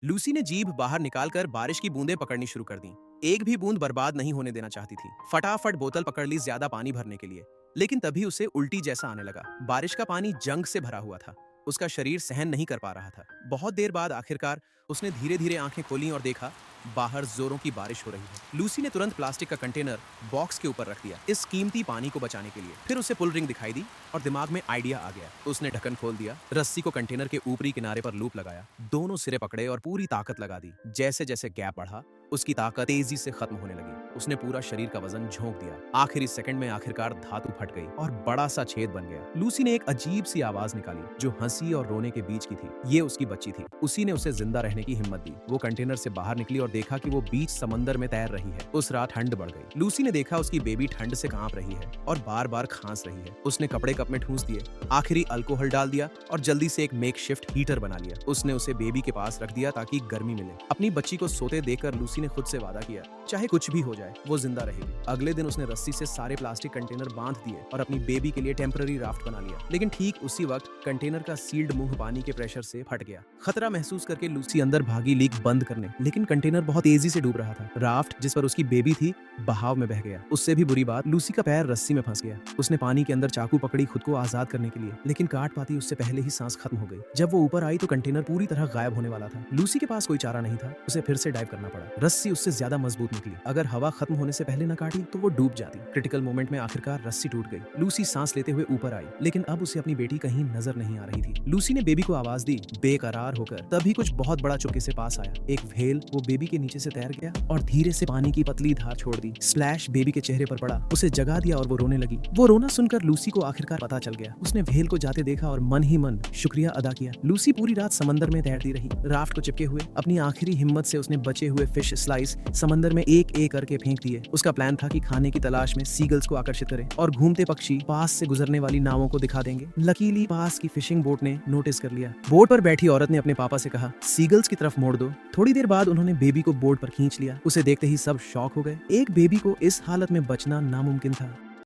Lucy ने जीभ बाहर निकालकर बारिश की बूंदें पकड़नी शुरू कर दी। एक भी बूंद बर्बाद नहीं होने देना चाहती थी। फटाफट बोतल पकड़ ली ज्यादा पानी भरने के लिए। लेकिन तभी उसे उल्टी जैसा आने लगा। बारिश का पानी जंग से भरा हुआ था। उसका शरीर सहन नहीं कर पा रहा था। बहुत देर बाद आखिरकार उसने धीरे धीरे आंखें खोली और देखा बाहर जोरों की बारिश हो रही है। लूसी ने तुरंत प्लास्टिक का कंटेनर बॉक्स के ऊपर रख दिया, इस कीमती पानी को बचाने के लिए। फिर उसे पुल रिंग दिखाई दी और दिमाग में आइडिया आ गया। उसने ढक्कन खोल दिया, रस्सी को कंटेनर के ऊपरी किनारे पर लूप लगाया, दोनों सिरे पकड़े और पूरी ताकत लगा दी। जैसे जैसे गैप बढ़ा, उसकी ताकत तेजी से खत्म होने लगी। उसने पूरा शरीर का वजन झोंक दिया। आखिरी सेकंड में आखिरकार धातु फट गई और बड़ा सा छेद बन गया। लूसी ने एक अजीब सी आवाज निकाली जो हंसी और रोने के बीच की थी। ये उसकी बच्ची थी। उसी ने उसे जिंदा रहने की हिम्मत दी। वो कंटेनर से बाहर निकली और देखा कि वो बीच समंदर में तैर रही है। उस रात ठंड बढ़ गई। लूसी ने देखा उसकी बेबी ठंड से कांप रही है और बार बार खांस रही है। उसने कपड़े कप में ठूंस दिए, आखिरी अल्कोहल डाल दिया और जल्दी से एक मेकशिफ्ट हीटर बना लिया। उसने उसे बेबी के पास रख दिया ताकि गर्मी मिले। अपनी बच्ची को सोते देखकर लूसी ने खुद से वादा किया, चाहे कुछ भी हो जाए वो जिंदा रहेगी। अगले दिन उसने रस्सी से सारे प्लास्टिक कंटेनर बांध दिए और अपनी बेबी के लिए टेम्पररी राफ्ट बना लिया। लेकिन ठीक उसी वक्त कंटेनर का सील्ड मुंह पानी के प्रेशर से फट गया। खतरा महसूस करके लूसी अंदर भागी लीक बंद करने, लेकिन कंटेनर बहुत तेजी से डूब रहा था। राफ्ट जिस पर उसकी बेबी थी बहाव में बह गया। उससे भी बुरी बात, लूसी का पैर रस्सी में फंस गया। उसने पानी के अंदर चाकू पकड़ी खुद को आजाद करने के लिए, लेकिन काट पाती उससे पहले ही सांस खत्म हो गई। जब वो ऊपर आई तो कंटेनर पूरी तरह गायब होने वाला था। लूसी के पास कोई चारा नहीं था, उसे फिर से डाइव करना पड़ा। रस्सी उससे ज्यादा मजबूत निकली। अगर हवा खत्म होने से पहले न काटी तो वो डूब जाती। क्रिटिकल मोमेंट में आखिरकार रस्सी टूट गई। लूसी सांस लेते हुए ऊपर आई, लेकिन अब उसे अपनी बेटी कहीं नजर नहीं आ रही थी। लूसी ने बेबी को आवाज दी बेकरार होकर। तभी कुछ बहुत बड़ा चुपके से पास आया। एक व्हेल वो बेबी के नीचे से तैर गया और धीरे से पानी की पतली धार छोड़ दी। स्प्लैश बेबी के चेहरे पर पड़ा, उसे जगा दिया और वो रोने लगी। वो रोना सुनकर लूसी को आखिरकार पता चल गया। उसने व्हेल को जाते देखा और मन ही मन शुक्रिया अदा किया। लूसी पूरी रात समंदर में तैरती रही, राफ्ट को चिपके हुए। अपनी आखिरी हिम्मत से उसने बचे हुए फिश स्लाइस समंदर में एक एक करके फेंक दिए। उसका प्लान था कि खाने की तलाश में सीगल्स को आकर्षित करें और घूमते पक्षी पास से गुजरने वाली नावों को दिखा देंगे। लकीली पास की फिशिंग बोट ने नोटिस कर लिया। बोट पर बैठी औरत ने अपने पापा से कहा, सीगल्स की तरफ मोड़ दो। थोड़ी देर बाद उन्होंने बेबी को बोट पर खींच लिया। उसे देखते ही सब शॉक हो गए। एक बेबी को इस हालत में बचना नामुमकिन था।